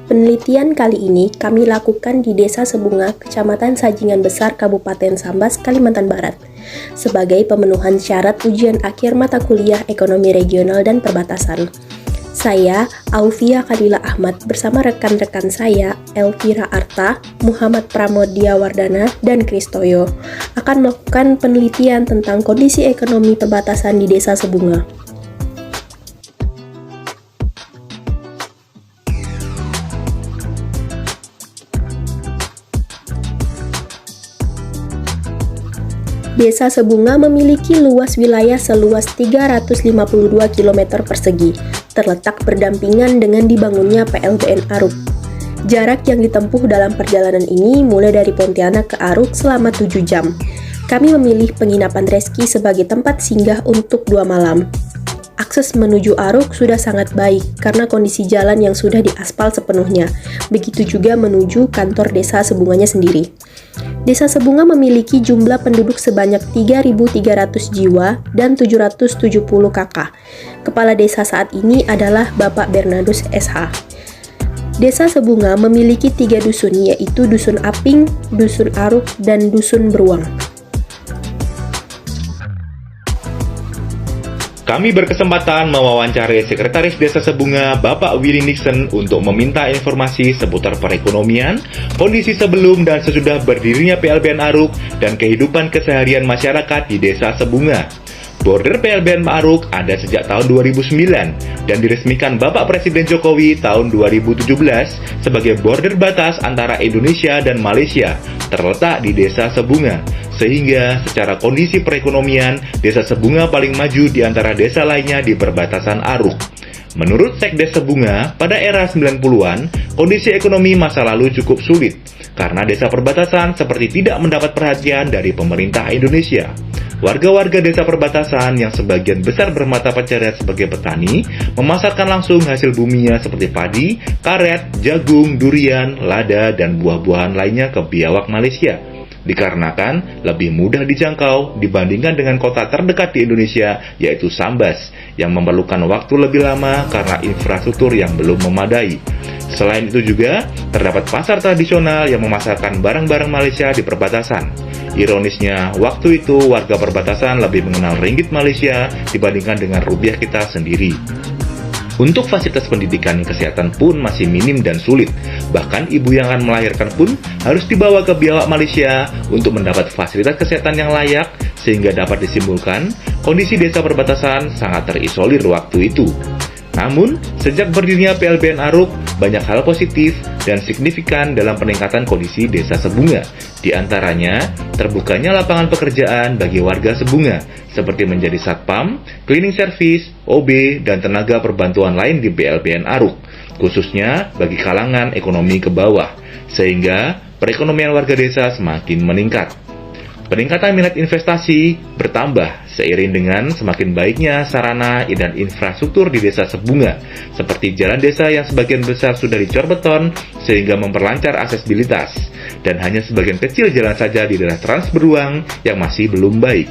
Penelitian kali ini kami lakukan di Desa Sebunga, Kecamatan Sajingan Besar, Kabupaten Sambas, Kalimantan Barat, sebagai pemenuhan syarat ujian akhir mata kuliah Ekonomi Regional dan Perbatasan. Saya, Aufia Khadila Ahmad, bersama rekan-rekan saya, Elvira Arta, Muhammad Pramodia Wardana, dan Kristoyo, akan melakukan penelitian tentang kondisi ekonomi perbatasan di Desa Sebunga. Desa Sebunga memiliki luas wilayah seluas 352 km persegi, terletak berdampingan dengan dibangunnya PLBN Aruk. Jarak yang ditempuh dalam perjalanan ini mulai dari Pontianak ke Aruk selama 7 jam. Kami memilih penginapan Reski sebagai tempat singgah untuk 2 malam. Akses menuju Aruk sudah sangat baik karena kondisi jalan yang sudah diaspal sepenuhnya. Begitu juga menuju kantor Desa Sebunganya sendiri. Desa Sebunga memiliki jumlah penduduk sebanyak 3.300 jiwa dan 770 kakak. Kepala desa saat ini adalah Bapak Bernardus SH. Desa Sebunga memiliki 3 dusun, yaitu Dusun Aping, Dusun Aruk, dan Dusun Beruang. Kami berkesempatan mewawancarai Sekretaris Desa Sebunga, Bapak Willy Nixon, untuk meminta informasi seputar perekonomian, kondisi sebelum dan sesudah berdirinya PLBN Aruk, dan kehidupan keseharian masyarakat di Desa Sebunga. Border PLBN Aruk ada sejak tahun 2009 dan diresmikan Bapak Presiden Jokowi tahun 2017 sebagai border batas antara Indonesia dan Malaysia, terletak di Desa Sebunga. Sehingga secara kondisi perekonomian, Desa Sebunga paling maju di antara desa lainnya di perbatasan Aruk. Menurut Sekdes Sebunga, pada era 90-an, kondisi ekonomi masa lalu cukup sulit, karena desa perbatasan seperti tidak mendapat perhatian dari pemerintah Indonesia. Warga-warga desa perbatasan yang sebagian besar bermata pencarian sebagai petani, memasarkan langsung hasil buminya seperti padi, karet, jagung, durian, lada, dan buah-buahan lainnya ke biawak Malaysia. Dikarenakan lebih mudah dijangkau dibandingkan dengan kota terdekat di Indonesia, yaitu Sambas, yang memerlukan waktu lebih lama karena infrastruktur yang belum memadai. Selain itu juga, terdapat pasar tradisional yang memasarkan barang-barang Malaysia di perbatasan. Ironisnya, waktu itu warga perbatasan lebih mengenal ringgit Malaysia dibandingkan dengan rupiah kita sendiri. Untuk fasilitas pendidikan kesehatan pun masih minim dan sulit. Bahkan ibu yang akan melahirkan pun harus dibawa ke biawak Malaysia untuk mendapat fasilitas kesehatan yang layak, sehingga dapat disimpulkan kondisi desa perbatasan sangat terisolir waktu itu. Namun, sejak berdirinya PLBN Aruk, banyak hal positif dan signifikan dalam peningkatan kondisi Desa Sebunga. Di antaranya, terbukanya lapangan pekerjaan bagi warga Sebunga, seperti menjadi satpam, cleaning service, OB, dan tenaga perbantuan lain di PLBN Aruk, khususnya bagi kalangan ekonomi ke bawah, sehingga perekonomian warga desa semakin meningkat. Peningkatan minat investasi bertambah seiring dengan semakin baiknya sarana dan infrastruktur di Desa Sebunga, seperti jalan desa yang sebagian besar sudah dicor beton sehingga memperlancar aksesibilitas, dan hanya sebagian kecil jalan saja di daerah Trans Beruang yang masih belum baik.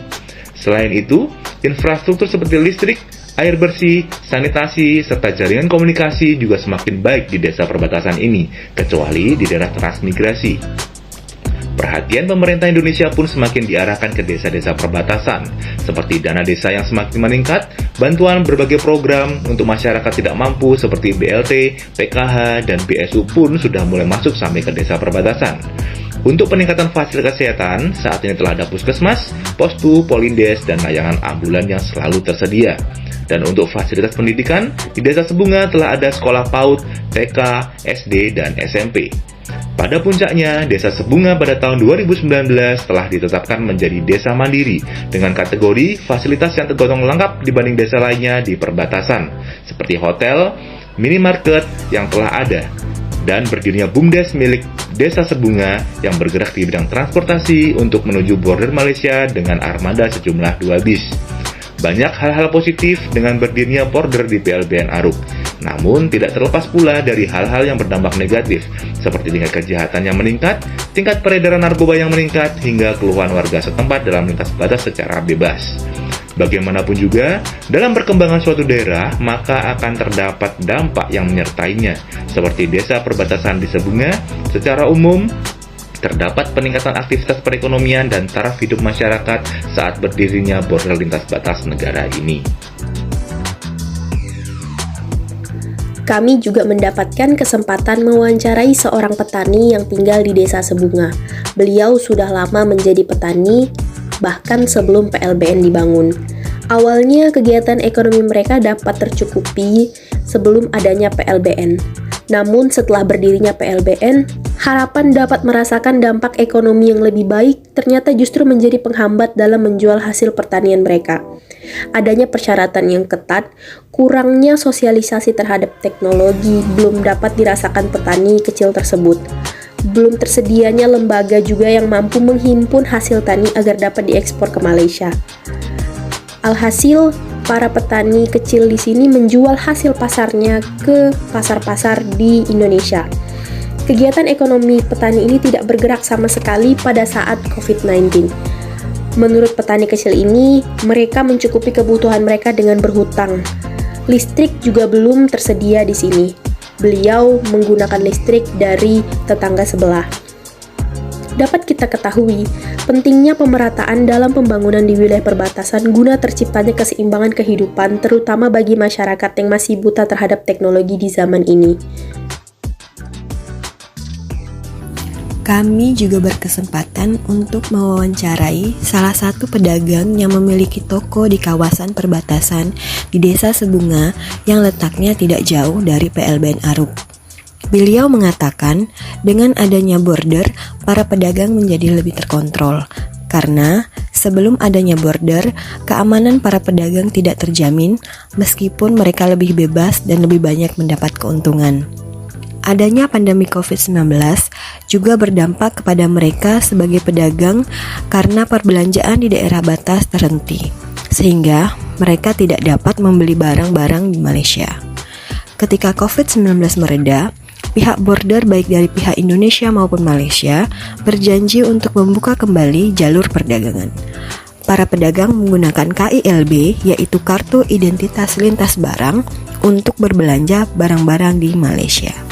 Selain itu, infrastruktur seperti listrik, air bersih, sanitasi, serta jaringan komunikasi juga semakin baik di desa perbatasan ini, kecuali di daerah transmigrasi. Perhatian pemerintah Indonesia pun semakin diarahkan ke desa-desa perbatasan, seperti dana desa yang semakin meningkat, bantuan berbagai program untuk masyarakat tidak mampu seperti BLT, PKH, dan BSU pun sudah mulai masuk sampai ke desa perbatasan. Untuk peningkatan fasilitas kesehatan, saat ini telah ada puskesmas, postu, polindes, dan layanan ambulan yang selalu tersedia. Dan untuk fasilitas pendidikan, di Desa Sebunga telah ada sekolah PAUD, TK, SD, dan SMP. Pada puncaknya, Desa Sebunga pada tahun 2019 telah ditetapkan menjadi desa mandiri dengan kategori fasilitas yang tergolong lengkap dibanding desa lainnya di perbatasan, seperti hotel, minimarket yang telah ada, dan berdirinya BUMDes milik Desa Sebunga yang bergerak di bidang transportasi untuk menuju border Malaysia dengan armada sejumlah 2 bis. Banyak hal-hal positif dengan berdirinya border di PLBN Aruk. Namun, tidak terlepas pula dari hal-hal yang berdampak negatif, seperti tingkat kejahatan yang meningkat, tingkat peredaran narkoba yang meningkat, hingga keluhan warga setempat dalam lintas batas secara bebas. Bagaimanapun juga, dalam perkembangan suatu daerah, maka akan terdapat dampak yang menyertainya, seperti desa perbatasan di Sebunga. Secara umum, terdapat peningkatan aktivitas perekonomian dan taraf hidup masyarakat saat berdirinya border lintas batas negara ini. Kami juga mendapatkan kesempatan mewawancarai seorang petani yang tinggal di Desa Sebunga. Beliau sudah lama menjadi petani, bahkan sebelum PLBN dibangun. Awalnya kegiatan ekonomi mereka dapat tercukupi sebelum adanya PLBN. Namun setelah berdirinya PLBN, harapan dapat merasakan dampak ekonomi yang lebih baik ternyata justru menjadi penghambat dalam menjual hasil pertanian mereka. Adanya persyaratan yang ketat, kurangnya sosialisasi terhadap teknologi belum dapat dirasakan petani kecil tersebut. Belum tersedianya lembaga juga yang mampu menghimpun hasil tani agar dapat diekspor ke Malaysia. Alhasil, para petani kecil di sini menjual hasil pasarnya ke pasar-pasar di Indonesia. Kegiatan ekonomi petani ini tidak bergerak sama sekali pada saat COVID-19. Menurut petani kecil ini, mereka mencukupi kebutuhan mereka dengan berhutang. Listrik juga belum tersedia di sini. Beliau menggunakan listrik dari tetangga sebelah. Dapat kita ketahui, pentingnya pemerataan dalam pembangunan di wilayah perbatasan guna terciptanya keseimbangan kehidupan, terutama bagi masyarakat yang masih buta terhadap teknologi di zaman ini. Kami juga berkesempatan untuk mewawancarai salah satu pedagang yang memiliki toko di kawasan perbatasan di Desa Sebunga yang letaknya tidak jauh dari PLBN Aruk. Beliau mengatakan dengan adanya border, para pedagang menjadi lebih terkontrol. Karena sebelum adanya border, keamanan para pedagang tidak terjamin meskipun mereka lebih bebas dan lebih banyak mendapat keuntungan. Adanya pandemi COVID-19 juga berdampak kepada mereka sebagai pedagang karena perbelanjaan di daerah batas terhenti, sehingga mereka tidak dapat membeli barang-barang di Malaysia. Ketika COVID-19 mereda, pihak border baik dari pihak Indonesia maupun Malaysia berjanji untuk membuka kembali jalur perdagangan. Para pedagang menggunakan KILB, yaitu Kartu Identitas Lintas Barang, untuk berbelanja barang-barang di Malaysia.